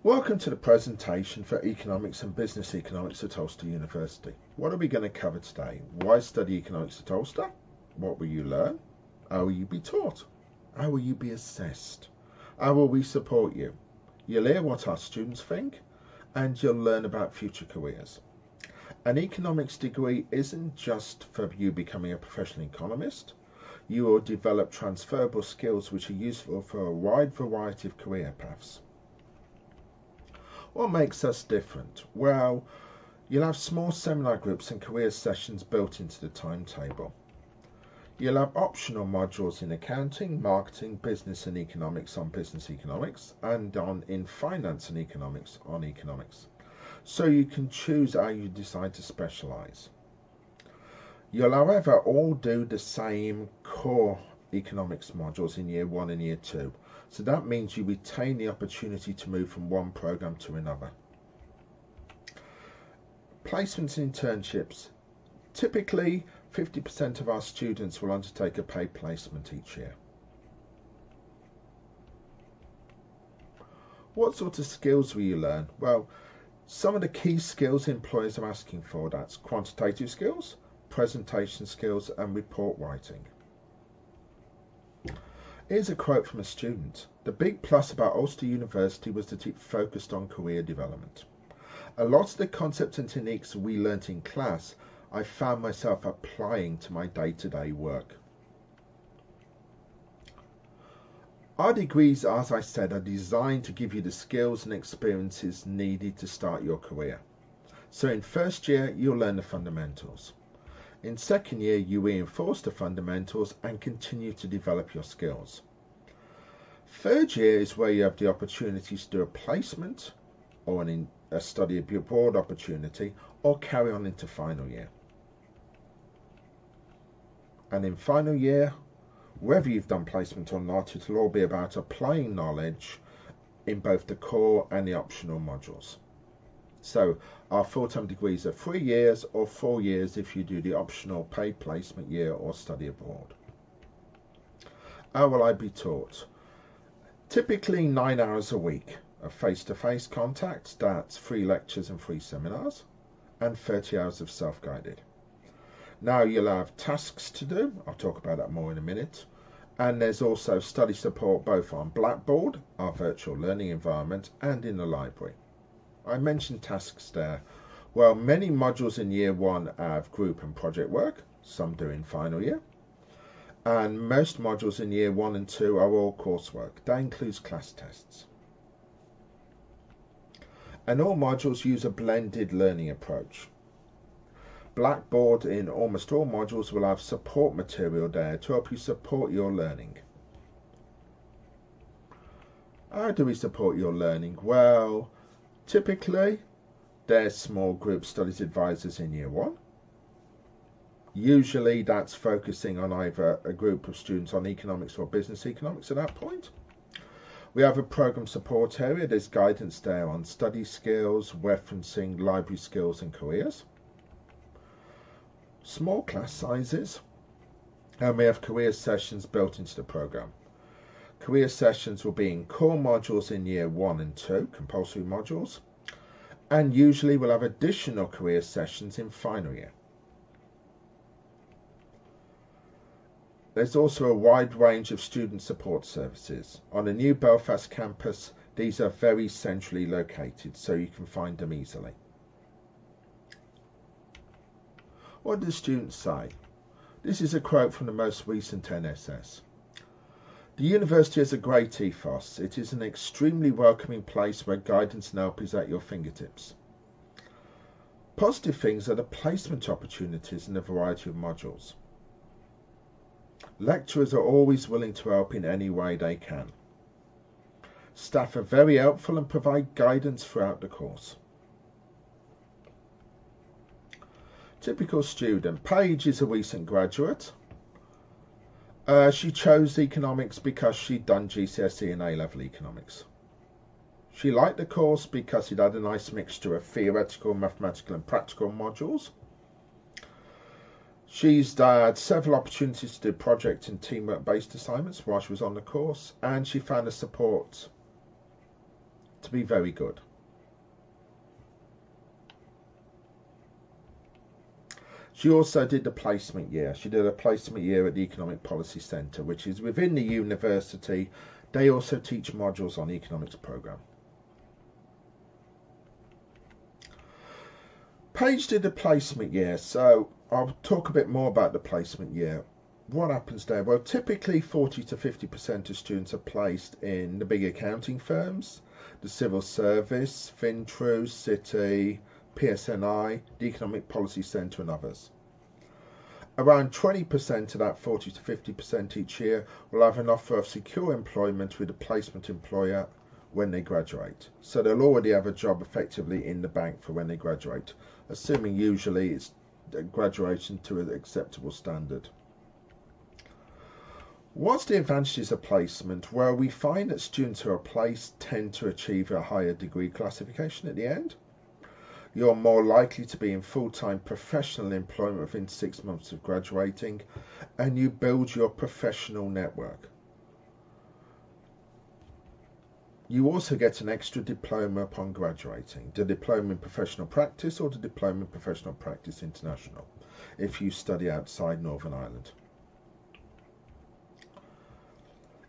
Welcome to the presentation for Economics and Business Economics at Ulster University. What are we going to cover today? Why study economics at Ulster? What will you learn? How will you be taught? How will you be assessed? How will we support you? You'll hear what our students think and you'll learn about future careers. An economics degree isn't just for you becoming a professional economist. You will develop transferable skills which are useful for a wide variety of career paths. What makes us different? Well, you'll have small seminar groups and career sessions built into the timetable. You'll have optional modules in accounting, marketing, business and economics on business economics, and in finance and economics on economics. So you can choose how you decide to specialise. You'll, however, all do the same core economics modules in year 1 and year 2. So that means you retain the opportunity to move from one program to another. Placements and internships. Typically, 50% of our students will undertake a paid placement each year. What sort of skills will you learn? Well, some of the key skills employers are asking for, that's quantitative skills, presentation skills and report writing. Here's a quote from a student. The big plus about Ulster University was that it focused on career development. A lot of the concepts and techniques we learnt in class, I found myself applying to my day-to-day work. Our degrees, as I said, are designed to give you the skills and experiences needed to start your career. So in first year, you'll learn the fundamentals. In second year, you reinforce the fundamentals and continue to develop your skills. Third year is where you have the opportunity to do a placement or a study abroad opportunity or carry on into final year. And in final year, whether you've done placement or not, it'll all be about applying knowledge in both the core and the optional modules. So our full-time degrees are 3 years or 4 years if you do the optional paid placement year or study abroad. How will I be taught? Typically 9 hours a week of face-to-face contact, that's 3 lectures and 3 seminars, and 30 hours of self-guided. Now you'll have tasks to do, I'll talk about that more in a minute, and there's also study support both on Blackboard, our virtual learning environment, and in the library. I mentioned tasks there. Well, many modules in year 1 have group and project work, some do in final year. And most modules in year 1 and 2 are all coursework. That includes class tests. And all modules use a blended learning approach. Blackboard in almost all modules will have support material there to help you support your learning. How do we support your learning? Well, typically, there's small group studies advisors in year 1. Usually that's focusing on either a group of students on economics or business economics at that point. We have a program support area. There's guidance there on study skills, referencing, library skills and careers. Small class sizes, and we have career sessions built into the program. Career sessions will be in core modules in year 1 and 2, compulsory modules, and usually we'll have additional career sessions in final year. There's also a wide range of student support services. On the new Belfast campus, these are very centrally located, so you can find them easily. What do students say? This is a quote from the most recent NSS. The university has a great ethos. It is an extremely welcoming place where guidance and help is at your fingertips. Positive things are the placement opportunities in a variety of modules. Lecturers are always willing to help in any way they can. Staff are very helpful and provide guidance throughout the course. Typical student. Paige is a recent graduate. She chose economics because she'd done GCSE and A-level economics. She liked the course because it had a nice mixture of theoretical, mathematical and practical modules. She's had several opportunities to do project and teamwork based assignments while she was on the course, and she found the support to be very good. She also did the placement year. She did a placement year at the Economic Policy Centre, which is within the university. They also teach modules on the economics programme. Paige did a placement year, so I'll talk a bit more about the placement year. What happens there? Well, typically 40 to 50% of students are placed in the big accounting firms, the civil service, Fintru, City, PSNI, the Economic Policy Centre and others. Around 20% of that 40 to 50% each year will have an offer of secure employment with a placement employer when they graduate. So they'll already have a job effectively in the bank for when they graduate, assuming usually it's graduation to an acceptable standard. What's the advantages of placement? Well, we find that students who are placed tend to achieve a higher degree classification at the end. You're more likely to be in full-time professional employment within 6 months of graduating, and you build your professional network. You also get an extra diploma upon graduating, the Diploma in Professional Practice or the Diploma in Professional Practice International, if you study outside Northern Ireland.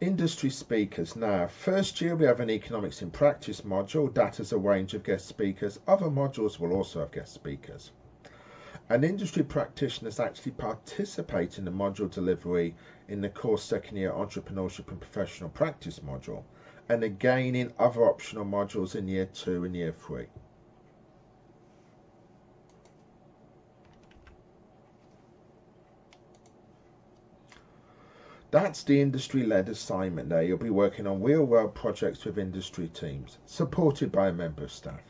Industry speakers. Now, first year we have an Economics in Practice module that has a range of guest speakers. Other modules will also have guest speakers. And industry practitioners actually participate in the module delivery in the course second year Entrepreneurship and Professional Practice module, and again in other optional modules in year 2 and year 3. That's the industry-led assignment there. You'll be working on real-world projects with industry teams, supported by a member of staff.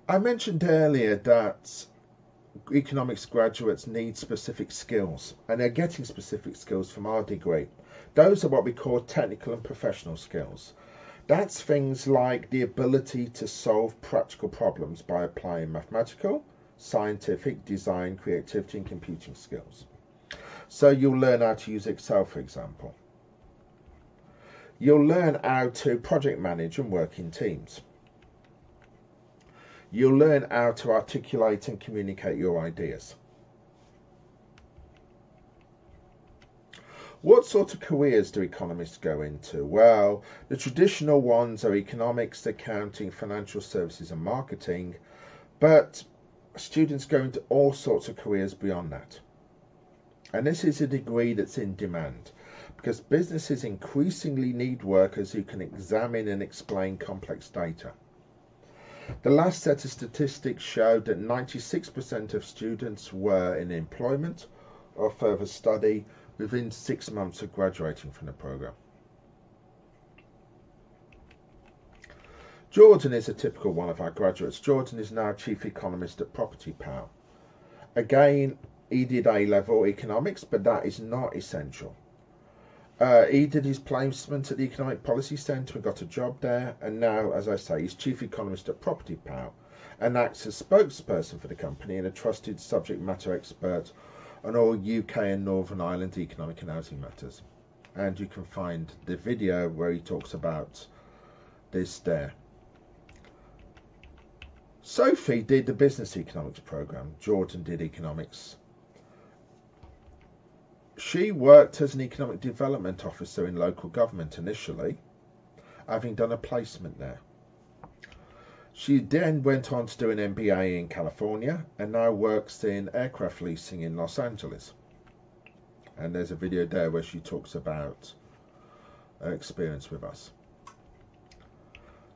I mentioned earlier that economics graduates need specific skills, and they're getting specific skills from our degree. Those are what we call technical and professional skills. That's things like the ability to solve practical problems by applying mathematical, scientific, design, creativity and computing skills. So you'll learn how to use Excel, for example. You'll learn how to project manage and work in teams. You'll learn how to articulate and communicate your ideas. What sort of careers do economists go into? Well, the traditional ones are economics, accounting, financial services and marketing, but students go into all sorts of careers beyond that. And this is a degree that's in demand because businesses increasingly need workers who can examine and explain complex data. The last set of statistics showed that 96% of students were in employment or further study within 6 months of graduating from the programme. Jordan is a typical one of our graduates. Jordan is now Chief Economist at Property Power. Again, he did A-level economics, but that is not essential. He did his placement at the Economic Policy Centre and got a job there, and now, as I say, he's Chief Economist at Property Power and acts as spokesperson for the company and a trusted subject matter expert on all UK and Northern Ireland economic and housing matters. And you can find the video where he talks about this there. Sophie did the business economics programme. Jordan did economics. She worked as an economic development officer in local government initially, having done a placement there. She then went on to do an MBA in California and now works in aircraft leasing in Los Angeles. And there's a video there where she talks about her experience with us.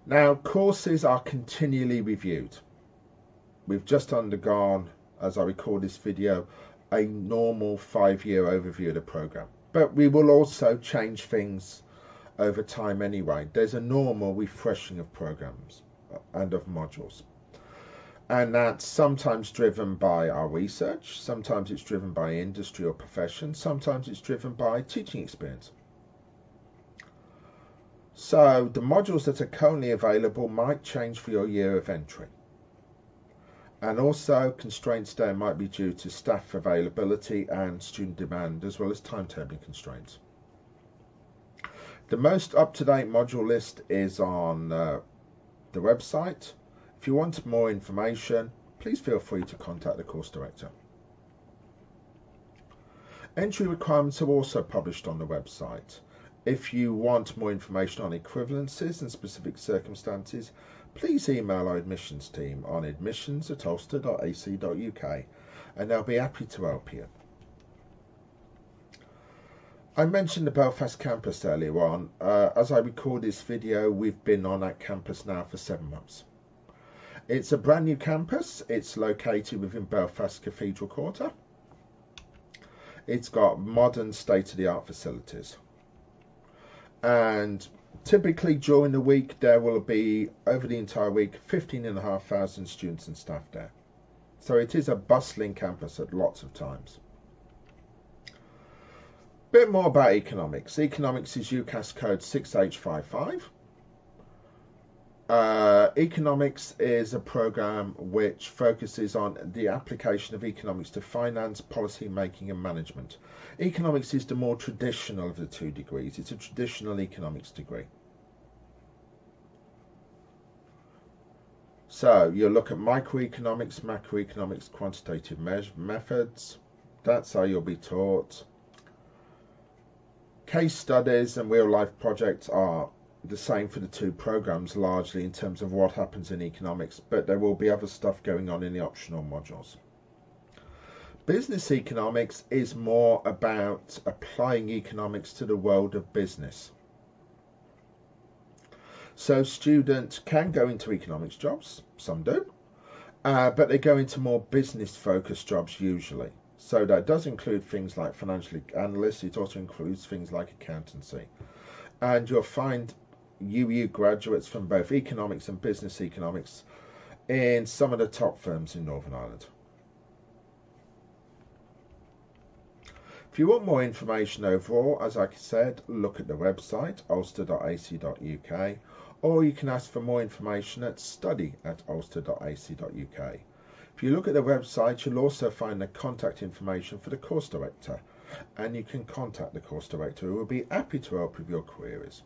Now, courses are continually reviewed. We've just undergone, as I record this video, a normal 5-year overview of the programme. But we will also change things over time anyway. There's a normal refreshing of programmes and of modules. And that's sometimes driven by our research, sometimes it's driven by industry or profession, sometimes it's driven by teaching experience. So the modules that are currently available might change for your year of entry. And also constraints there might be due to staff availability and student demand, as well as timetabling constraints. The most up-to-date module list is on the website. If you want more information, please feel free to contact the course director. Entry requirements are also published on the website. If you want more information on equivalencies and specific circumstances, please email our admissions team on admissions@ulster.ac.uk and they'll be happy to help you. I mentioned the Belfast campus earlier on. As I record this video, we've been on that campus now for 7 months. It's a brand new campus. It's located within Belfast Cathedral Quarter. It's got modern state-of-the-art facilities. And typically during the week, there will be, over the entire week, 15,500 students and staff there. So it is a bustling campus at lots of times. Bit more about economics. Economics is UCAS code 6H55. Economics is a program which focuses on the application of economics to finance, policy making and management. Economics is the more traditional of the 2 degrees. It's a traditional economics degree. So you'll look at microeconomics, macroeconomics, quantitative methods. That's how you'll be taught. Case studies and real life projects are the same for the 2 programs largely in terms of what happens in economics, but there will be other stuff going on in the optional modules. Business economics is more about applying economics to the world of business. So students can go into economics jobs, some do, but they go into more business focused jobs usually. So that does include things like financial analysts. It also includes things like accountancy. And you'll find UU graduates from both economics and business economics in some of the top firms in Northern Ireland. If you want more information overall, as I said, look at the website ulster.ac.uk, or you can ask for more information at study@ulster.ac.uk. If you look at the website, you'll also find the contact information for the course director, and you can contact the course director who will be happy to help with your queries.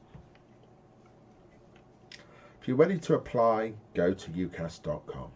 If you're ready to apply, go to ucas.com.